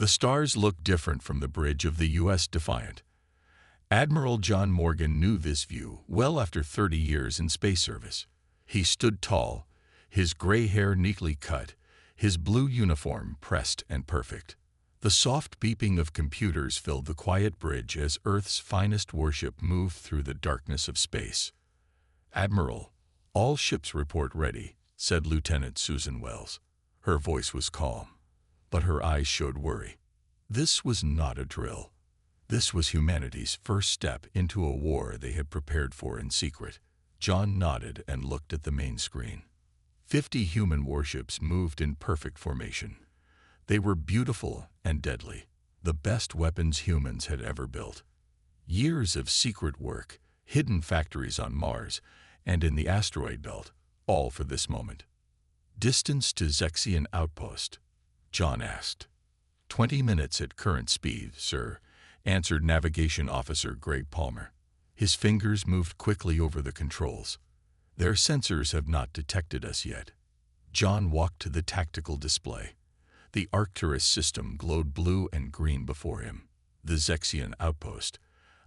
The stars looked different from the bridge of the U.S. Defiant. Admiral John Morgan knew this view well after 30 years in space service. He stood tall, his gray hair neatly cut, his blue uniform pressed and perfect. The soft beeping of computers filled the quiet bridge as Earth's finest warship moved through the darkness of space. "Admiral, all ships report ready," said Lieutenant Susan Wells. Her voice was calm, but her eyes showed worry. This was not a drill. This was humanity's first step into a war they had prepared for in secret. John nodded and looked at the main screen. 50 human warships moved in perfect formation. They were beautiful and deadly, the best weapons humans had ever built. Years of secret work, hidden factories on Mars and in the asteroid belt, all for this moment. "Distance to Zexian outpost?" John asked. 20 minutes at current speed, sir," answered Navigation Officer Greg Palmer. His fingers moved quickly over the controls. "Their sensors have not detected us yet." John walked to the tactical display. The Arcturus system glowed blue and green before him. The Zexian outpost,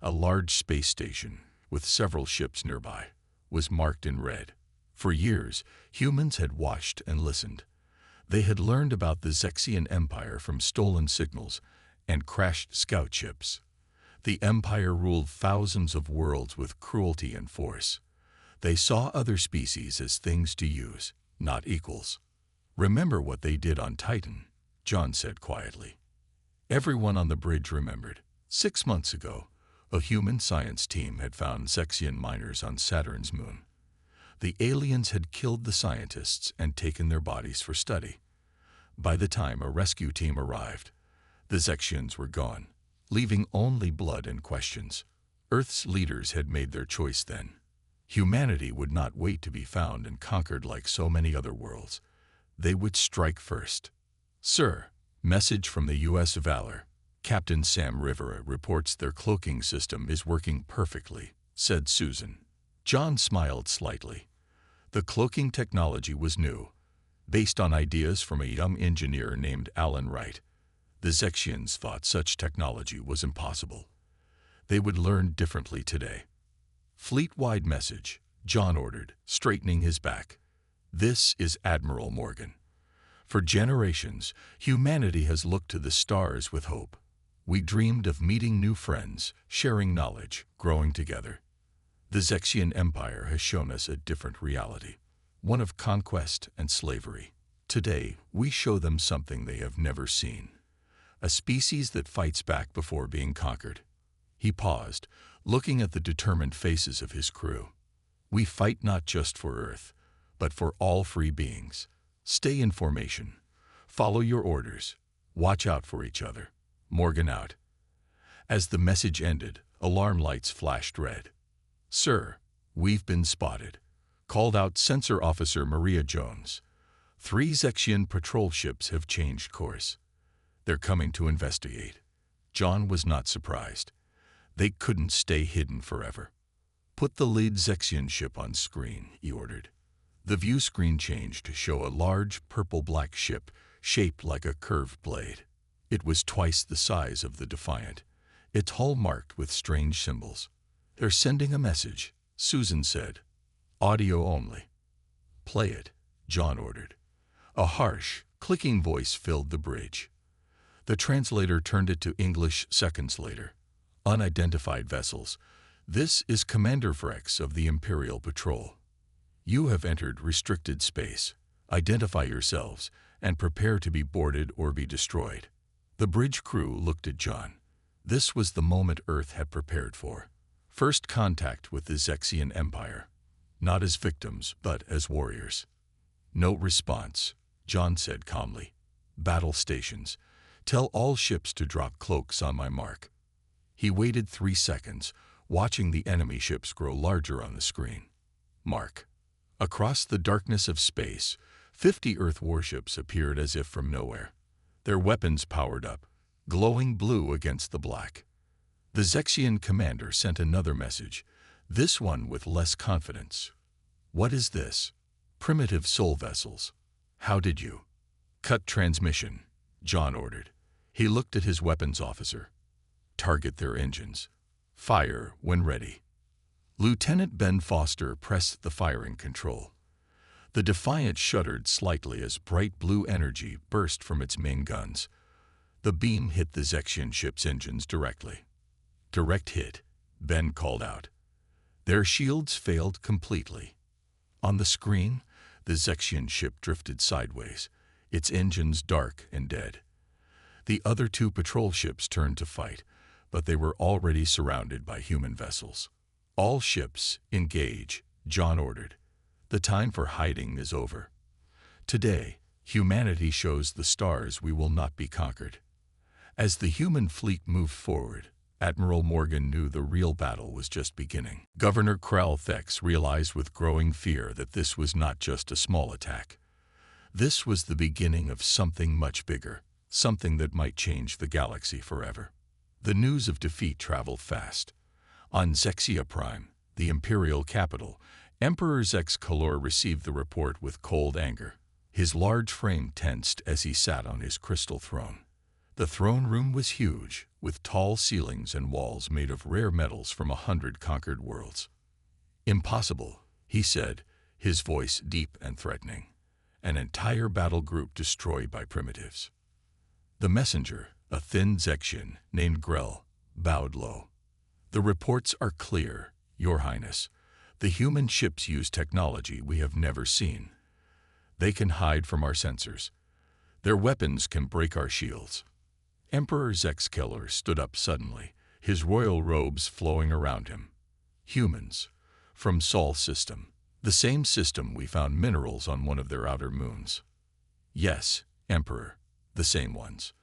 a large space station with several ships nearby, was marked in red. For years, humans had watched and listened. They had learned about the Zexian Empire from stolen signals and crashed scout ships. The Empire ruled thousands of worlds with cruelty and force. They saw other species as things to use, not equals. "Remember what they did on Titan," John said quietly. Everyone on the bridge remembered. 6 months ago, a human science team had found Zexian miners on Saturn's moon. The aliens had killed the scientists and taken their bodies for study. By the time a rescue team arrived, the Zexians were gone, leaving only blood and questions. Earth's leaders had made their choice then. Humanity would not wait to be found and conquered like so many other worlds. They would strike first. "Sir, message from the U.S. Valor. Captain Sam Rivera reports their cloaking system is working perfectly," said Susan. John smiled slightly. The cloaking technology was new, based on ideas from a young engineer named Alan Wright. The Zexians thought such technology was impossible. They would learn differently today. "Fleet-wide message," John ordered, straightening his back. "This is Admiral Morgan. For generations, humanity has looked to the stars with hope. We dreamed of meeting new friends, sharing knowledge, growing together. The Zexian Empire has shown us a different reality, one of conquest and slavery. Today, we show them something they have never seen, a species that fights back before being conquered." He paused, looking at the determined faces of his crew. "We fight not just for Earth, but for all free beings. Stay in formation. Follow your orders. Watch out for each other. Morgan out." As the message ended, alarm lights flashed red. "Sir, we've been spotted," called out Sensor Officer Maria Jones. 3 Zexian patrol ships have changed course. They're coming to investigate." John was not surprised. They couldn't stay hidden forever. "Put the lead Zexian ship on screen," he ordered. The view screen changed to show a large purple-black ship shaped like a curved blade. It was twice the size of the Defiant, its hull marked with strange symbols. "They're sending a message," Susan said. "Audio only." "Play it," John ordered. A harsh, clicking voice filled the bridge. The translator turned it to English seconds later. "Unidentified vessels. This is Commander Vrex of the Imperial Patrol. You have entered restricted space. Identify yourselves and prepare to be boarded or be destroyed." The bridge crew looked at John. This was the moment Earth had prepared for. First contact with the Zexian Empire. Not as victims, but as warriors. "No response," John said calmly. "Battle stations. Tell all ships to drop cloaks on my mark." He waited 3 seconds, watching the enemy ships grow larger on the screen. Mark. Across the darkness of space, 50 Earth warships appeared as if from nowhere. Their weapons powered up, glowing blue against the black. The Zexian commander sent another message, this one with less confidence. "What is this? Primitive soul vessels. How did you?" "Cut transmission," John ordered. He looked at his weapons officer. Target their engines. Fire when ready. Lieutenant Ben Foster pressed the firing control. The Defiant shuddered slightly as bright blue energy burst from its main guns. The beam hit the Zexian ship's engines directly. Direct hit, Ben called out. Their shields failed completely. On the screen, the Zexian ship drifted sideways, its engines dark and dead. The other two patrol ships turned to fight, but they were already surrounded by human vessels. All ships, engage, John ordered. The time for hiding is over. Today, humanity shows the stars we will not be conquered. As the human fleet moved forward, Admiral Morgan knew the real battle was just beginning. Governor Kralthex realized with growing fear that this was not just a small attack. This was the beginning of something much bigger, something that might change the galaxy forever. The news of defeat traveled fast. On Zexia Prime, the imperial capital, Emperor Zex Kalor received the report with cold anger. His large frame tensed as he sat on his crystal throne. The throne room was huge, with tall ceilings and walls made of rare metals from 100 conquered worlds. Impossible, he said, his voice deep and threatening. An entire battle group destroyed by primitives. The messenger, a thin Zexian named Grell, bowed low. The reports are clear, Your Highness. The human ships use technology we have never seen. They can hide from our sensors. Their weapons can break our shields. Emperor Zexkiller stood up suddenly, his royal robes flowing around him. Humans, from Sol system, the same system we found minerals on one of their outer moons. Yes, Emperor, the same ones.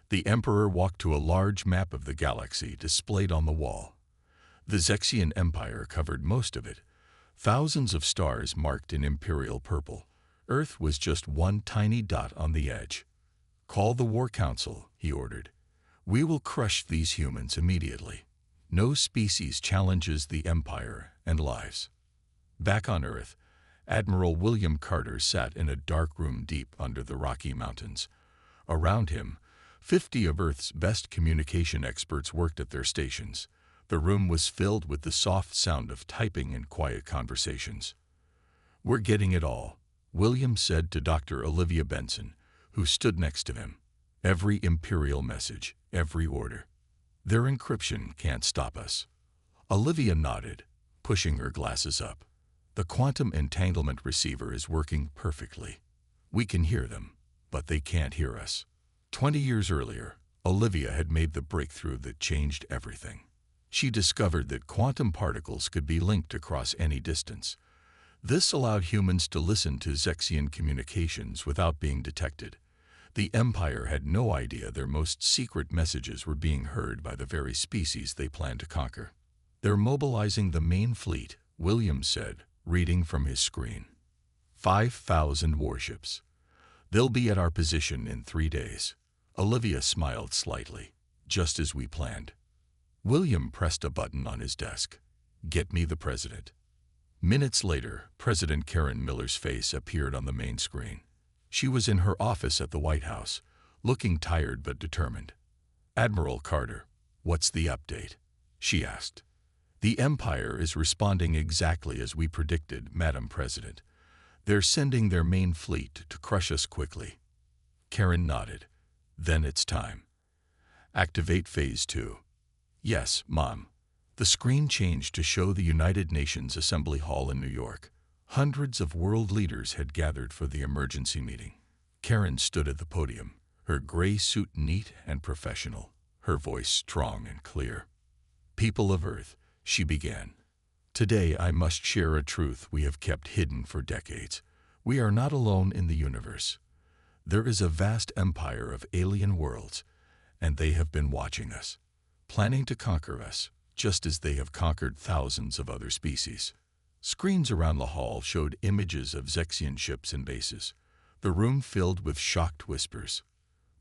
The Emperor walked to a large map of the galaxy displayed on the wall. The Zexian Empire covered most of it, thousands of stars marked in imperial purple. Earth was just one tiny dot on the edge. Call the War Council, he ordered. We will crush these humans immediately. No species challenges the Empire and lives. Back on Earth, Admiral William Carter sat in a dark room deep under the Rocky Mountains. Around him, 50 of Earth's best communication experts worked at their stations. The room was filled with the soft sound of typing and quiet conversations. We're getting it all, William said to Dr. Olivia Benson, who stood next to him. Every imperial message, every order. Their encryption can't stop us. Olivia nodded, pushing her glasses up. The quantum entanglement receiver is working perfectly. We can hear them, but they can't hear us. 20 years earlier, Olivia had made the breakthrough that changed everything. She discovered that quantum particles could be linked across any distance. This allowed humans to listen to Zexian communications without being detected. The Empire had no idea their most secret messages were being heard by the very species they planned to conquer. They're mobilizing the main fleet, William said, reading from his screen. 5,000 warships. They'll be at our position in 3 days. Olivia smiled slightly, just as we planned. William pressed a button on his desk. Get me the president. Minutes later, President Karen Miller's face appeared on the main screen. She was in her office at the White House, looking tired but determined. Admiral Carter, what's the update? She asked. The Empire is responding exactly as we predicted, Madam President. They're sending their main fleet to crush us quickly. Karen nodded. Then it's time. Activate Phase 2. Yes, Mom. The screen changed to show the United Nations Assembly Hall in New York. Hundreds of world leaders had gathered for the emergency meeting. Karen stood at the podium, her gray suit neat and professional, her voice strong and clear. People of Earth, she began. Today I must share a truth we have kept hidden for decades. We are not alone in the universe. There is a vast empire of alien worlds, and they have been watching us, planning to conquer us, just as they have conquered thousands of other species. Screens around the hall showed images of Zexian ships and bases, the room filled with shocked whispers.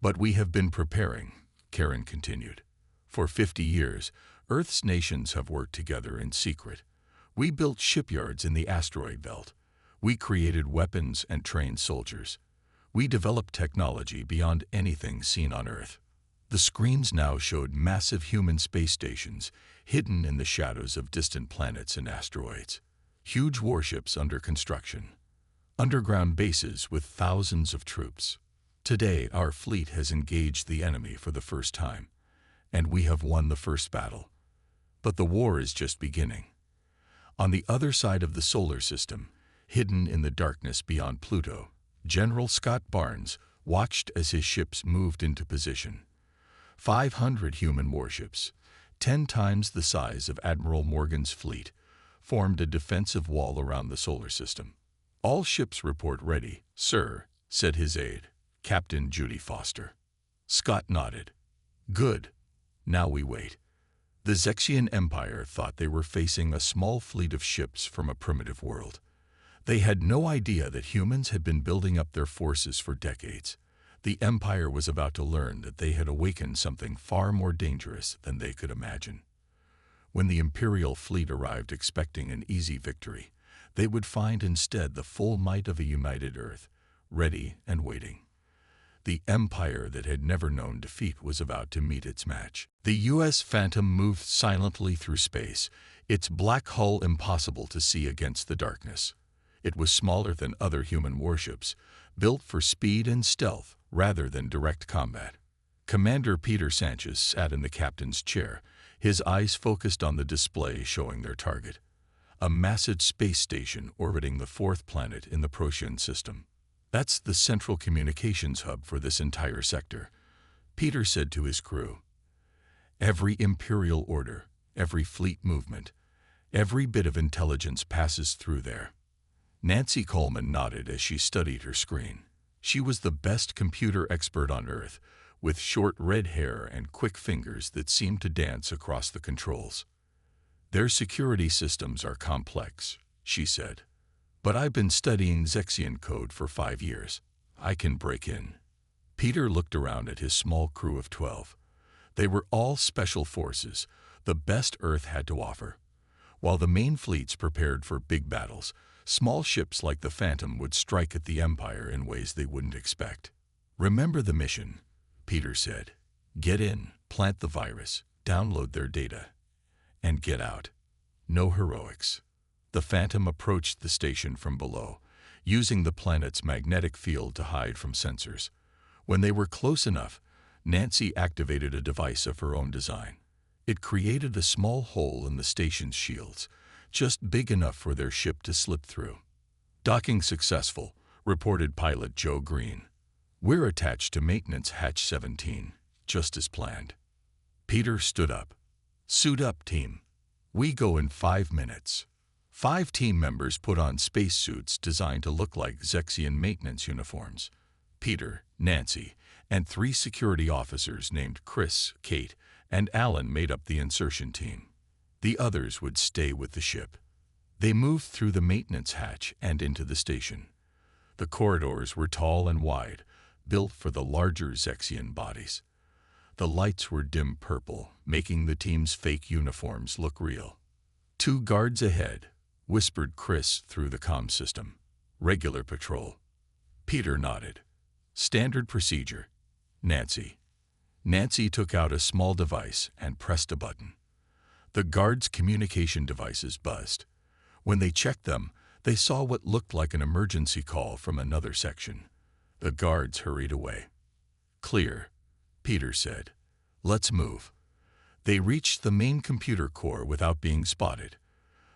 But we have been preparing, Karen continued. For 50 years, Earth's nations have worked together in secret. We built shipyards in the asteroid belt. We created weapons and trained soldiers. We developed technology beyond anything seen on Earth. The screens now showed massive human space stations hidden in the shadows of distant planets and asteroids, huge warships under construction, underground bases with thousands of troops. Today, our fleet has engaged the enemy for the first time, and we have won the first battle. But the war is just beginning. On the other side of the solar system, hidden in the darkness beyond Pluto, General Scott Barnes watched as his ships moved into position. 500 human warships, 10 times the size of Admiral Morgan's fleet, formed a defensive wall around the solar system. "All ships report ready, sir," said his aide, Captain Judy Foster. Scott nodded. "Good. Now we wait." The Zexian Empire thought they were facing a small fleet of ships from a primitive world. They had no idea that humans had been building up their forces for decades. The Empire was about to learn that they had awakened something far more dangerous than they could imagine. When the Imperial fleet arrived expecting an easy victory, they would find instead the full might of a united Earth, ready and waiting. The Empire that had never known defeat was about to meet its match. The U.S. Phantom moved silently through space, its black hull impossible to see against the darkness. It was smaller than other human warships, built for speed and stealth rather than direct combat. Commander Peter Sanchez sat in the captain's chair, his eyes focused on the display showing their target, a massive space station orbiting the fourth planet in the Procyon system. "That's the central communications hub for this entire sector," Peter said to his crew. "Every Imperial order, every fleet movement, every bit of intelligence passes through there." Nancy Coleman nodded as she studied her screen. She was the best computer expert on Earth, with short red hair and quick fingers that seemed to dance across the controls. "Their security systems are complex," she said. "But I've been studying Zexian code for 5 years. I can break in." Peter looked around at his small crew of 12. They were all special forces, the best Earth had to offer. While the main fleets prepared for big battles, small ships like the Phantom would strike at the Empire in ways they wouldn't expect. "Remember the mission," Peter said. "Get in, plant the virus, download their data, and get out. No heroics." The Phantom approached the station from below, using the planet's magnetic field to hide from sensors. When they were close enough, Nancy activated a device of her own design. It created a small hole in the station's shields, just big enough for their ship to slip through. "Docking successful," reported pilot Joe Green. "We're attached to maintenance hatch 17, just as planned." Peter stood up. "Suit up, team. We go in 5 minutes." 5 team members put on spacesuits designed to look like Zexian maintenance uniforms. Peter, Nancy, and 3 security officers named Chris, Kate, and Alan made up the insertion team. The others would stay with the ship. They moved through the maintenance hatch and into the station. The corridors were tall and wide, built for the larger Zexian bodies. The lights were dim purple, making the team's fake uniforms look real. "2 guards ahead," whispered Chris through the comm system. "Regular patrol." Peter nodded. "Standard procedure." Nancy took out a small device and pressed a button. The guards' communication devices buzzed. When they checked them, they saw what looked like an emergency call from another section. The guards hurried away. "Clear," Peter said. "Let's move." They reached the main computer core without being spotted.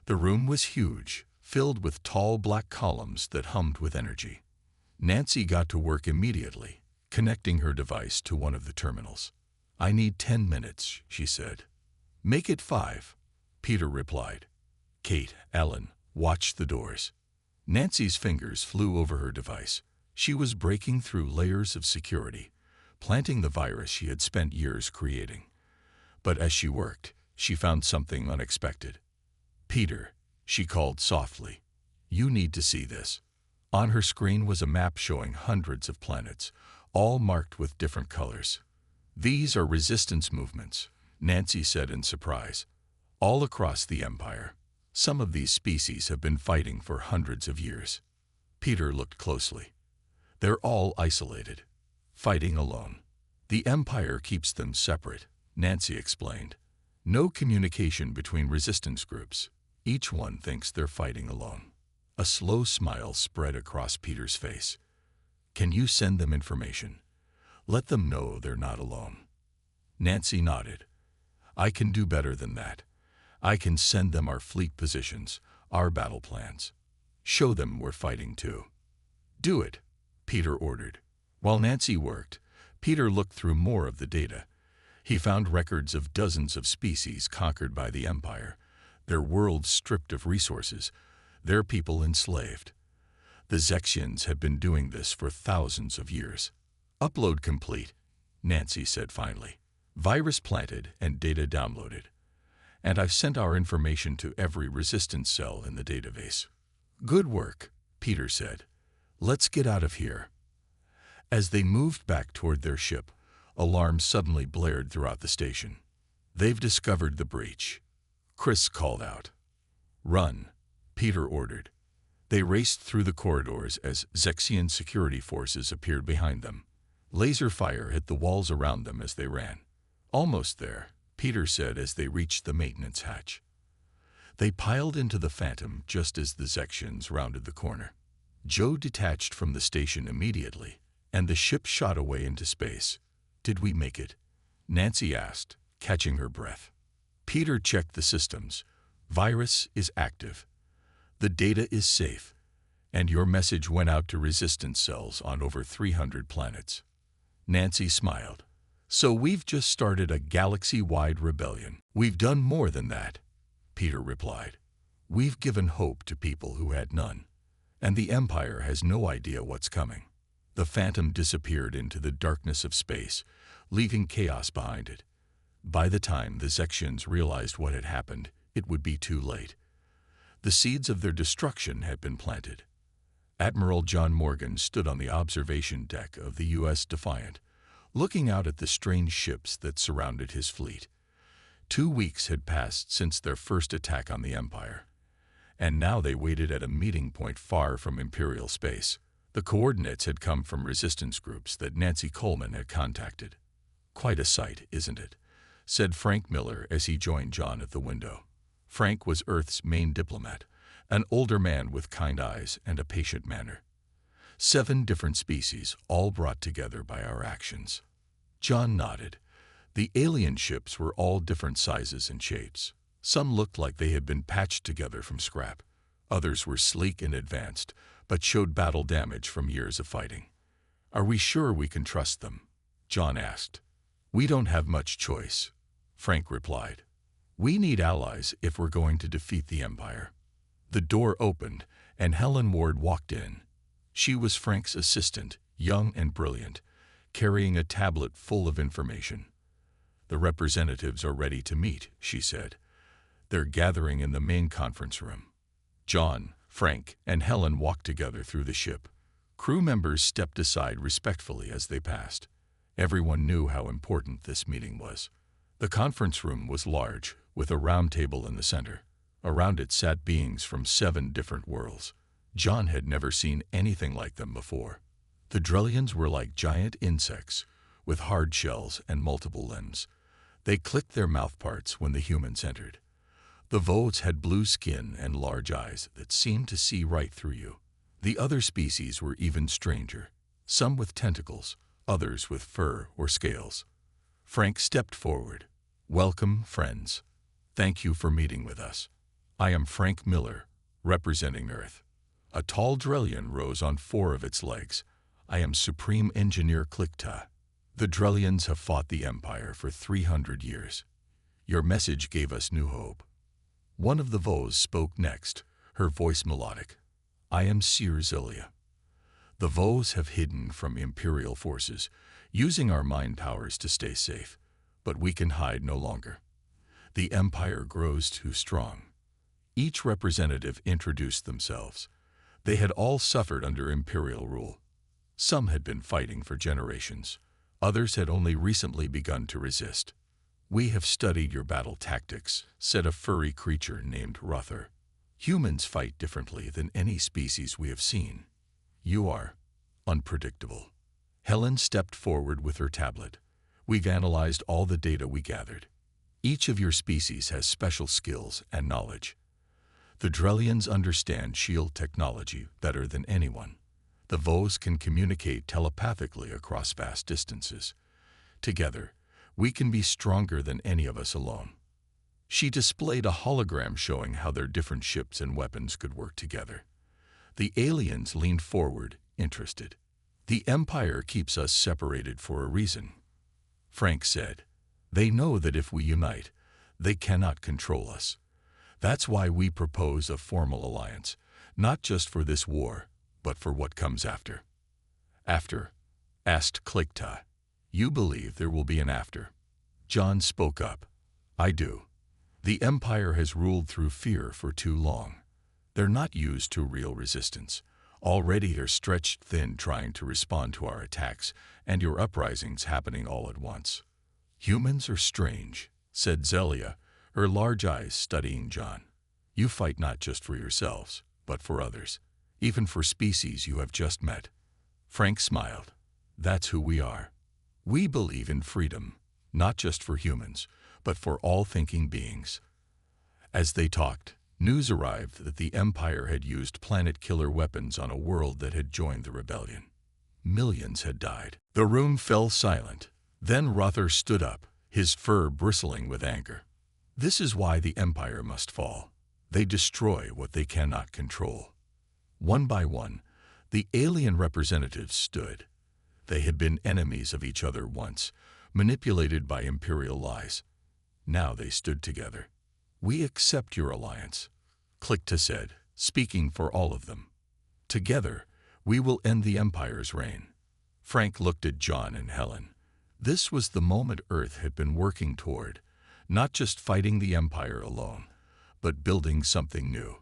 The room was huge, filled with tall black columns that hummed with energy. Nancy got to work immediately, connecting her device to one of the terminals. "I need 10 minutes," she said. "Make it 5, Peter replied. Kate, Alan, watched the doors. Nancy's fingers flew over her device. She was breaking through layers of security, planting the virus she had spent years creating. But as she worked, she found something unexpected. "Peter," she called softly, "you need to see this." On her screen was a map showing hundreds of planets, all marked with different colors. "These are resistance movements," Nancy said in surprise. "All across the Empire. Some of these species have been fighting for hundreds of years." Peter looked closely. "They're all isolated, fighting alone. The Empire keeps them separate, Nancy explained. No communication between resistance groups. Each one thinks they're fighting alone. A slow smile spread across Peter's face. Can you send them information? Let them know they're not alone. Nancy nodded. I can do better than that. I can send them our fleet positions, our battle plans. Show them we're fighting too. Do it, Peter ordered. While Nancy worked, Peter looked through more of the data. He found records of dozens of species conquered by the Empire, their worlds stripped of resources, their people enslaved. The Zexians had been doing this for thousands of years. Upload complete, Nancy said finally. Virus planted and data downloaded. And I've sent our information to every resistance cell in the database. Good work, Peter said. Let's get out of here. As they moved back toward their ship, alarms suddenly blared throughout the station. They've discovered the breach, Chris called out. Run, Peter ordered. They raced through the corridors as Zexian security forces appeared behind them. Laser fire hit the walls around them as they ran. Almost there, Peter said as they reached the maintenance hatch. They piled into the Phantom just as the Zexians rounded the corner. Joe detached from the station immediately, and the ship shot away into space. Did we make it? Nancy asked, catching her breath. Peter checked the systems. Virus is active. The data is safe, and your message went out to resistance cells on over 300 planets. Nancy smiled. So we've just started a galaxy-wide rebellion. We've done more than that, Peter replied. We've given hope to people who had none, and the Empire has no idea what's coming. The Phantom disappeared into the darkness of space, leaving chaos behind it. By the time the Zexians realized what had happened, it would be too late. The seeds of their destruction had been planted. Admiral John Morgan stood on the observation deck of the U.S. Defiant, looking out at the strange ships that surrounded his fleet. 2 weeks had passed since their first attack on the Empire, and now they waited at a meeting point far from Imperial space. The coordinates had come from resistance groups that Nancy Coleman had contacted. Quite a sight, isn't it? Said Frank Miller as he joined John at the window. Frank was Earth's main diplomat, an older man with kind eyes and a patient manner. 7 different species, all brought together by our actions. John nodded. The alien ships were all different sizes and shapes. Some looked like they had been patched together from scrap. Others were sleek and advanced, but showed battle damage from years of fighting. Are we sure we can trust them? John asked. We don't have much choice, Frank replied. We need allies if we're going to defeat the Empire. The door opened, and Helen Ward walked in. She was Frank's assistant, young and brilliant, carrying a tablet full of information. The representatives are ready to meet, she said. They're gathering in the main conference room. John, Frank, and Helen walked together through the ship. Crew members stepped aside respectfully as they passed. Everyone knew how important this meeting was. The conference room was large, with a round table in the center. Around it sat beings from 7 different worlds. John had never seen anything like them before. The Drellians were like giant insects, with hard shells and multiple limbs. They clicked their mouthparts when the humans entered. The Vodes had blue skin and large eyes that seemed to see right through you. The other species were even stranger, some with tentacles, others with fur or scales. Frank stepped forward. Welcome, friends. Thank you for meeting with us. I am Frank Miller, representing Earth. A tall Drellian rose on 4 of its legs. I am Supreme Engineer Klikta. The Drellians have fought the Empire for 300 years. Your message gave us new hope. One of the Vos spoke next, her voice melodic. I am Seer Zilia. The Vos have hidden from Imperial forces, using our mind powers to stay safe, but we can hide no longer. The Empire grows too strong. Each representative introduced themselves. They had all suffered under Imperial rule. Some had been fighting for generations. Others had only recently begun to resist. We have studied your battle tactics, said a furry creature named Ruther. Humans fight differently than any species we have seen. You are unpredictable. Helen stepped forward with her tablet. We've analyzed all the data we gathered. Each of your species has special skills and knowledge. The Drellians understand shield technology better than anyone. The Vos can communicate telepathically across vast distances. Together, we can be stronger than any of us alone. She displayed a hologram showing how their different ships and weapons could work together. The aliens leaned forward, interested. The Empire keeps us separated for a reason, Frank said. They know that if we unite, they cannot control us. That's why we propose a formal alliance, not just for this war, but for what comes after. After? Asked Klikta. You believe there will be an after? John spoke up. I do. The Empire has ruled through fear for too long. They're not used to real resistance. Already they're stretched thin trying to respond to our attacks, and your uprisings happening all at once. Humans are strange, said Zelia, her large eyes studying John. You fight not just for yourselves, but for others, even for species you have just met. Frank smiled. That's who we are. We believe in freedom, not just for humans, but for all thinking beings. As they talked, news arrived that the Empire had used planet-killer weapons on a world that had joined the rebellion. Millions had died. The room fell silent. Then Rother stood up, his fur bristling with anger. This is why the Empire must fall. They destroy what they cannot control. One by one, the alien representatives stood. They had been enemies of each other once, manipulated by Imperial lies. Now they stood together. We accept your alliance, Klikta said, speaking for all of them. Together, we will end the Empire's reign. Frank looked at John and Helen. This was the moment Earth had been working toward, not just fighting the Empire alone, but building something new.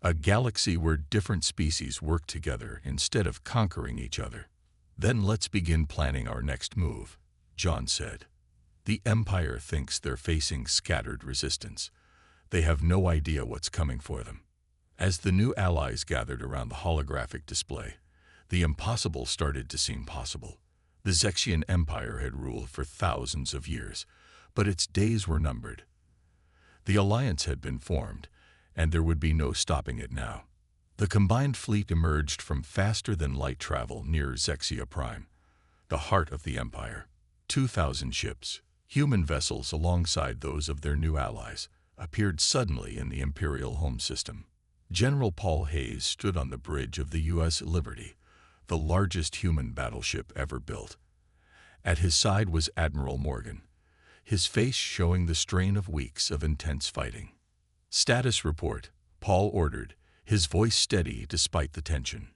A galaxy where different species work together instead of conquering each other. Then let's begin planning our next move, John said. The Empire thinks they're facing scattered resistance. They have no idea what's coming for them. As the new allies gathered around the holographic display, the impossible started to seem possible. The Zexian Empire had ruled for thousands of years, but its days were numbered. The alliance had been formed, and there would be no stopping it now. The combined fleet emerged from faster-than-light travel near Zexia Prime, the heart of the Empire. 2,000 ships, human vessels alongside those of their new allies, appeared suddenly in the Imperial home system. General Paul Hayes stood on the bridge of the U.S. Liberty, the largest human battleship ever built. At his side was Admiral Morgan, his face showing the strain of weeks of intense fighting. Status report, Paul ordered, his voice steady despite the tension.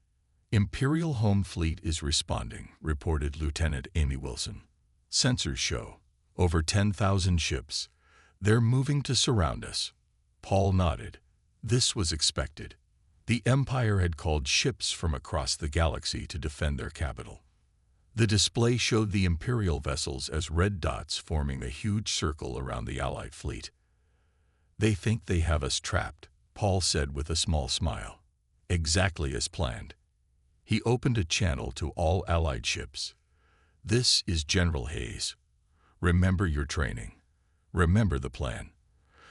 Imperial Home Fleet is responding, reported Lieutenant Amy Wilson. Sensors show over 10,000 ships. They're moving to surround us. Paul nodded. This was expected. The Empire had called ships from across the galaxy to defend their capital. The display showed the Imperial vessels as red dots forming a huge circle around the Allied fleet. They think they have us trapped, Paul said with a small smile. Exactly as planned. He opened a channel to all Allied ships. This is General Hayes. Remember your training. Remember the plan.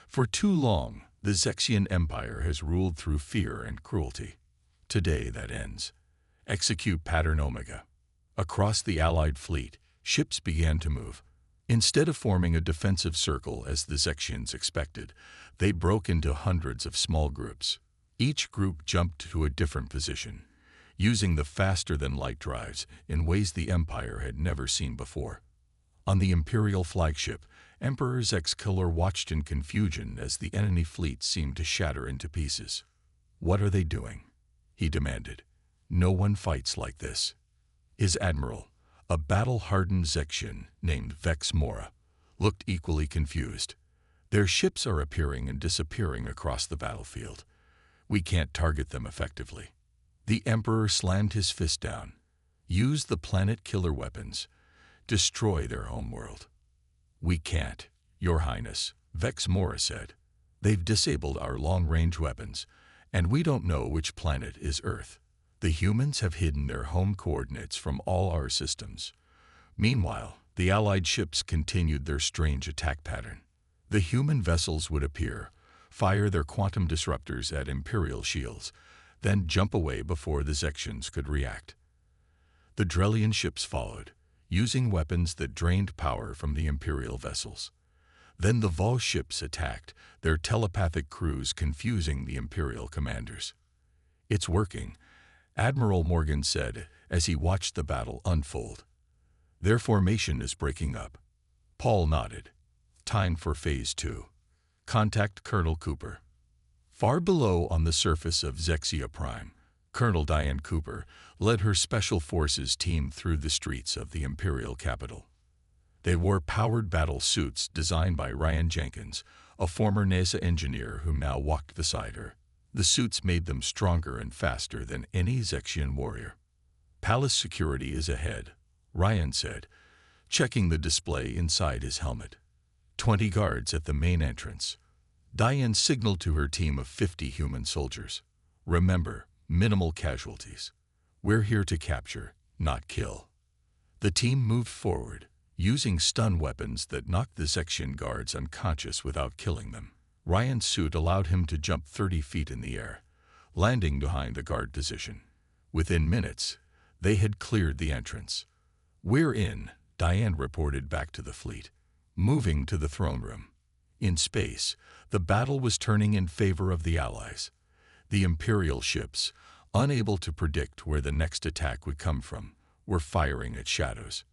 For too long, the Zexian Empire has ruled through fear and cruelty. Today that ends. Execute Pattern Omega. Across the Allied fleet, ships began to move. Instead of forming a defensive circle as the Zexians expected, they broke into hundreds of small groups. Each group jumped to a different position, using the faster-than-light drives in ways the Empire had never seen before. On the Imperial flagship, Emperor Zexkiller watched in confusion as the enemy fleet seemed to shatter into pieces. What are they doing? He demanded. No one fights like this. His admiral, a battle-hardened Zexian named Vex Mora, looked equally confused. Their ships are appearing and disappearing across the battlefield. We can't target them effectively. The Emperor slammed his fist down. Use the planet-killer weapons. Destroy their homeworld. We can't, Your Highness, Vex Mora said. They've disabled our long-range weapons, and we don't know which planet is Earth. The humans have hidden their home coordinates from all our systems. Meanwhile, The Allied ships continued their strange attack pattern. The human vessels would appear, fire their quantum disruptors at Imperial shields, then jump away before the Zexians could react. The Drellian ships followed, using weapons that drained power from the Imperial vessels. Then the Vol ships attacked, their telepathic crews confusing the Imperial commanders. "It's working," Admiral Morgan said as he watched the battle unfold. "Their formation is breaking up." Paul nodded. "Time for Phase 2. Contact Colonel Cooper." Far below on the surface of Zexia Prime, Colonel Diane Cooper led her Special Forces team through the streets of the Imperial capital. They wore powered battle suits designed by Ryan Jenkins, a former NASA engineer who now walked beside her. The suits made them stronger and faster than any Zexian warrior. "Palace security is ahead," Ryan said, checking the display inside his helmet. 20 guards at the main entrance. Diane signaled to her team of 50 human soldiers. "Remember, minimal casualties. We're here to capture, not kill." The team moved forward, using stun weapons that knocked the Zexian guards unconscious without killing them. Ryan's suit allowed him to jump 30 feet in the air, landing behind the guard position. Within minutes, they had cleared the entrance. "We're in," Diane reported back to the fleet, moving to the throne room. In space, the battle was turning in favor of the Allies. The Imperial ships, unable to predict where the next attack would come from, were firing at shadows.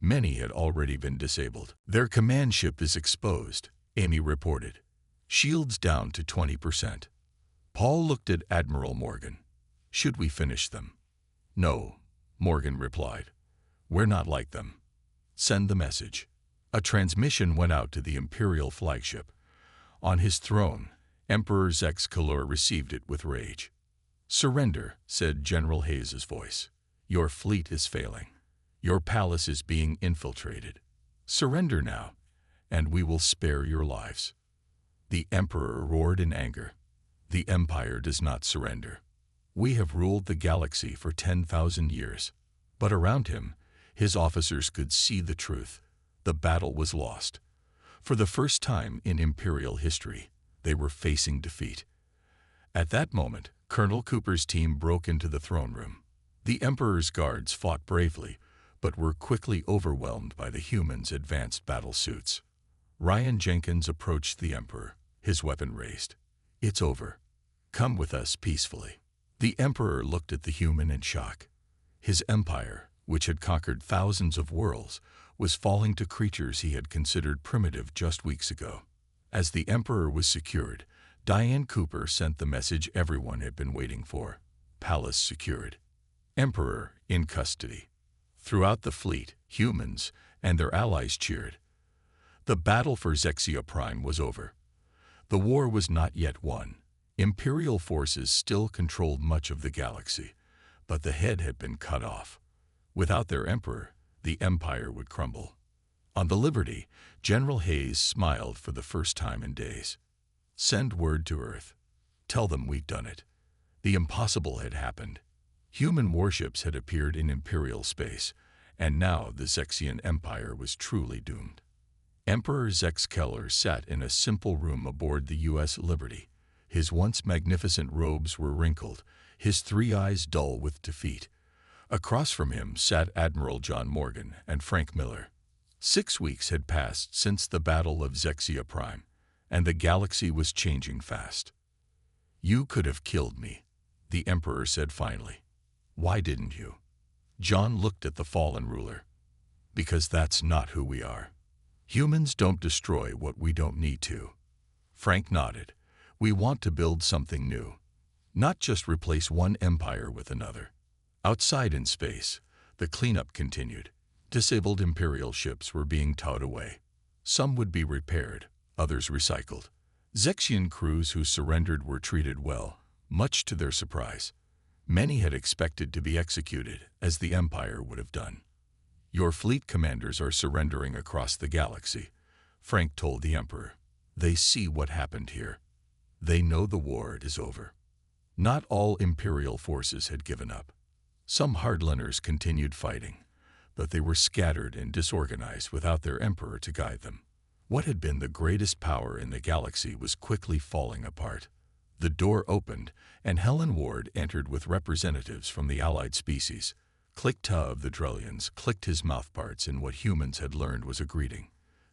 Many had already been disabled. "Their command ship is exposed," Amy reported. "Shields down to 20%. Paul looked at Admiral Morgan. "Should we finish them?" "No," Morgan replied. "We're not like them. Send the message." A transmission went out to the Imperial flagship. On his throne, Emperor Zex Kalur received it with rage. "Surrender," said General Hayes' voice. "Your fleet is failing. Your palace is being infiltrated. Surrender now, and we will spare your lives." The Emperor roared in anger. "The Empire does not surrender. We have ruled the galaxy for 10,000 years." But around him, his officers could see the truth. The battle was lost. For the first time in Imperial history, they were facing defeat. At that moment, Colonel Cooper's team broke into the throne room. The Emperor's guards fought bravely, but were quickly overwhelmed by the humans' advanced battle suits. Ryan Jenkins approached the Emperor, his weapon raised. "It's over. Come with us peacefully." The Emperor looked at the human in shock. His empire, which had conquered thousands of worlds, was falling to creatures he had considered primitive just weeks ago. As the Emperor was secured, Diane Cooper sent the message everyone had been waiting for. "Palace secured. Emperor in custody." Throughout the fleet, humans and their allies cheered. The battle for Zexia Prime was over. The war was not yet won. Imperial forces still controlled much of the galaxy, but the head had been cut off. Without their emperor, the empire would crumble. On the Liberty, General Hayes smiled for the first time in days. "Send word to Earth. Tell them we've done it." The impossible had happened. Human warships had appeared in Imperial space, and now the Zexian Empire was truly doomed. Emperor Zex Keller sat in a simple room aboard the U.S. Liberty. His once magnificent robes were wrinkled, his 3 eyes dull with defeat. Across from him sat Admiral John Morgan and Frank Miller. 6 weeks had passed since the Battle of Zexia Prime, and the galaxy was changing fast. "You could have killed me," the Emperor said finally. "Why didn't you?" John looked at the fallen ruler. "Because that's not who we are. Humans don't destroy what we don't need to." Frank nodded. "We want to build something new, not just replace one empire with another." Outside in space, the cleanup continued. Disabled Imperial ships were being towed away. Some would be repaired, others recycled. Zexian crews who surrendered were treated well, much to their surprise. Many had expected to be executed, as the Empire would have done. "Your fleet commanders are surrendering across the galaxy," Frank told the Emperor. "They see what happened here. They know the war is over." Not all Imperial forces had given up. Some hardliners continued fighting, but they were scattered and disorganized without their emperor to guide them. What had been the greatest power in the galaxy was quickly falling apart. The door opened, and Helen Ward entered with representatives from the allied species. Click-ta of the Drellians clicked his mouthparts in what humans had learned was a greeting.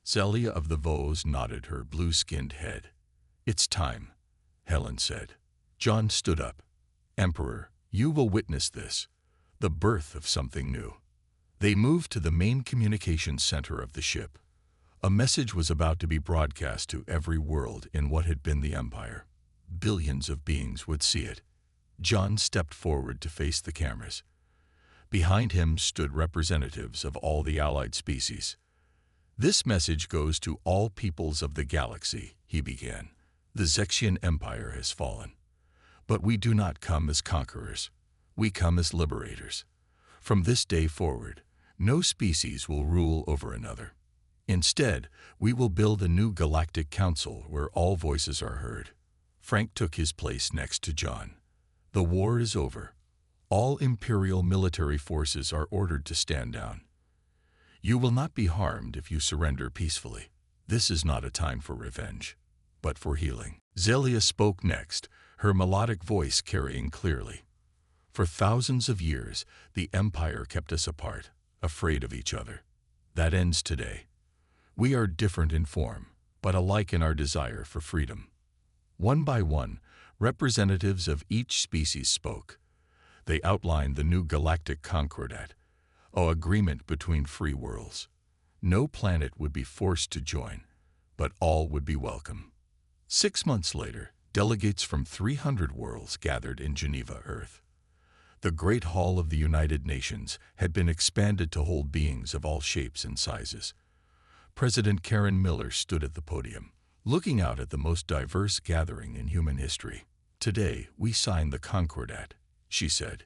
Zelia of the Vos nodded her blue-skinned head. "It's time," Helen said. John stood up. "Emperor, you will witness this, the birth of something new." They moved to the main communications center of the ship. A message was about to be broadcast to every world in what had been the Empire. Billions of beings would see it. John stepped forward to face the cameras. Behind him stood representatives of all the allied species. "This message goes to all peoples of the galaxy," he began. "The Zexian Empire has fallen. But we do not come as conquerors. We come as liberators. From this day forward, no species will rule over another. Instead, we will build a new galactic council where all voices are heard." Frank took his place next to John. "The war is over. All Imperial military forces are ordered to stand down. You will not be harmed if you surrender peacefully. This is not a time for revenge, but for healing." Zelia spoke next, her melodic voice carrying clearly. "For thousands of years, the Empire kept us apart, afraid of each other. That ends today. We are different in form, but alike in our desire for freedom." One by one, representatives of each species spoke. They outlined the new Galactic Concordat, an agreement between free worlds. No planet would be forced to join, but all would be welcome. 6 months later, delegates from 300 worlds gathered in Geneva, Earth. The Great Hall of the United Nations had been expanded to hold beings of all shapes and sizes. President Karen Miller stood at the podium, looking out at the most diverse gathering in human history. "Today, we sign the Concordat," she said.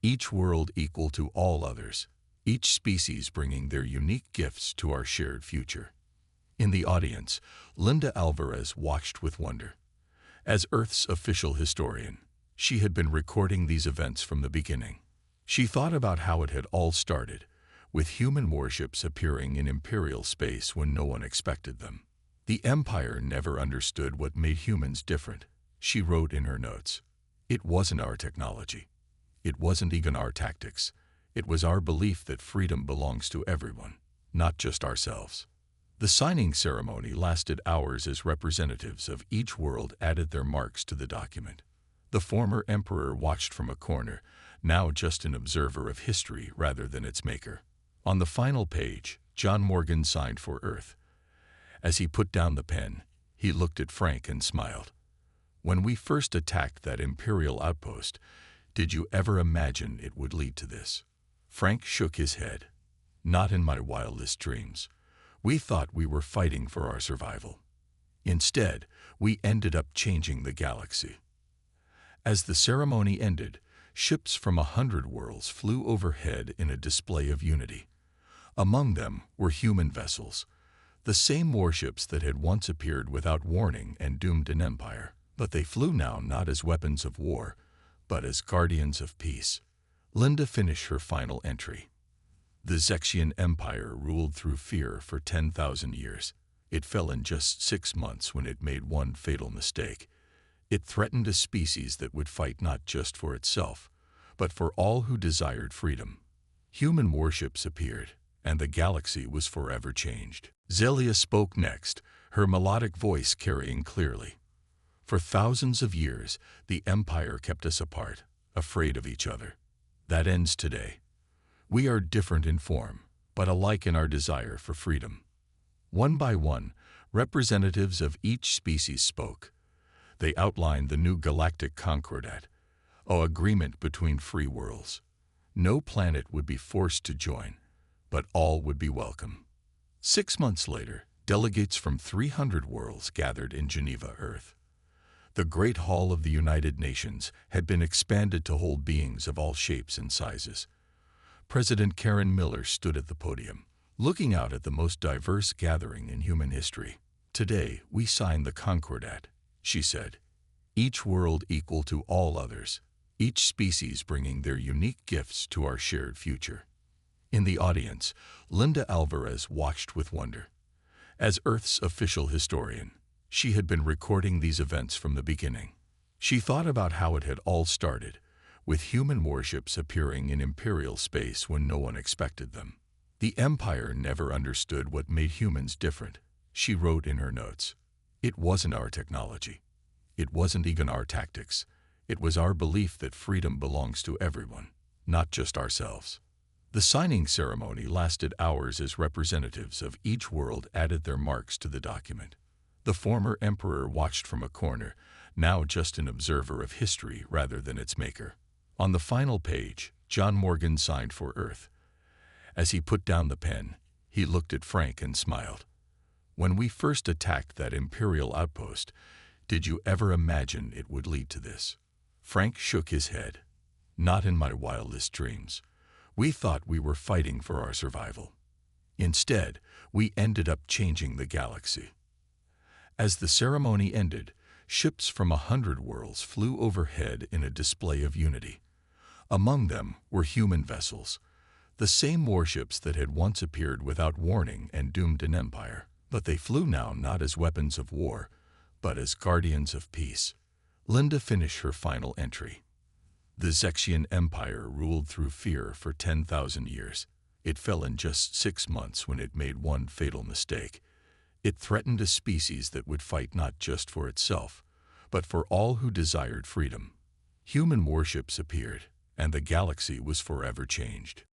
"Each world equal to all others, each species bringing their unique gifts to our shared future." In the audience, Linda Alvarez watched with wonder. As Earth's official historian, she had been recording these events from the beginning. She thought about how it had all started, with human warships appearing in Imperial space when no one expected them. "The Empire never understood what made humans different," she wrote in her notes. "It wasn't our technology. It wasn't even our tactics. It was our belief that freedom belongs to everyone, not just ourselves." The signing ceremony lasted hours as representatives of each world added their marks to the document. The former emperor watched from a corner, now just an observer of history rather than its maker. On the final page, John Morgan signed for Earth. As he put down the pen, he looked at Frank and smiled. "When we first attacked that Imperial outpost, did you ever imagine it would lead to this?" Frank shook his head. "Not in my wildest dreams. We thought we were fighting for our survival. Instead, we ended up changing the galaxy." As the ceremony ended, ships from 100 worlds flew overhead in a display of unity. Among them were human vessels, the same warships that had once appeared without warning and doomed an empire. But they flew now not as weapons of war, but as guardians of peace. Linda finished her final entry. "The Zexian Empire ruled through fear for 10,000 years. It fell in just 6 months when it made one fatal mistake. It threatened a species that would fight not just for itself, but for all who desired freedom. Human warships appeared, and the galaxy was forever changed." Zelia spoke next, her melodic voice carrying clearly. "For thousands of years, the Empire kept us apart, afraid of each other. That ends today. We are different in form, but alike in our desire for freedom." One by one, representatives of each species spoke. They outlined the new Galactic Concordat, an agreement between free worlds. No planet would be forced to join, but all would be welcome. 6 months later, delegates from 300 worlds gathered in Geneva, Earth. The Great Hall of the United Nations had been expanded to hold beings of all shapes and sizes. President Karen Miller stood at the podium, looking out at the most diverse gathering in human history. "Today, we sign the Concordat," she said. "Each world equal to all others, each species bringing their unique gifts to our shared future." In the audience, Linda Alvarez watched with wonder. As Earth's official historian, she had been recording these events from the beginning. She thought about how it had all started, with human warships appearing in Imperial space when no one expected them. The Empire never understood what made humans different, she wrote in her notes. It wasn't our technology. It wasn't even our tactics. It was our belief that freedom belongs to everyone, not just ourselves. The signing ceremony lasted hours as representatives of each world added their marks to the document. The former emperor watched from a corner, now just an observer of history rather than its maker. On the final page, John Morgan signed for Earth. As he put down the pen, he looked at Frank and smiled. When we first attacked that Imperial outpost, did you ever imagine it would lead to this? Frank shook his head. Not in my wildest dreams. We thought we were fighting for our survival. Instead, we ended up changing the galaxy. As the ceremony ended, ships from 100 worlds flew overhead in a display of unity. Among them were human vessels, the same warships that had once appeared without warning and doomed an empire. But they flew now not as weapons of war, but as guardians of peace. Linda finished her final entry. The Zexian Empire ruled through fear for 10,000 years. It fell in just 6 months when it made one fatal mistake. It threatened a species that would fight not just for itself, but for all who desired freedom. Human warships appeared, and the galaxy was forever changed.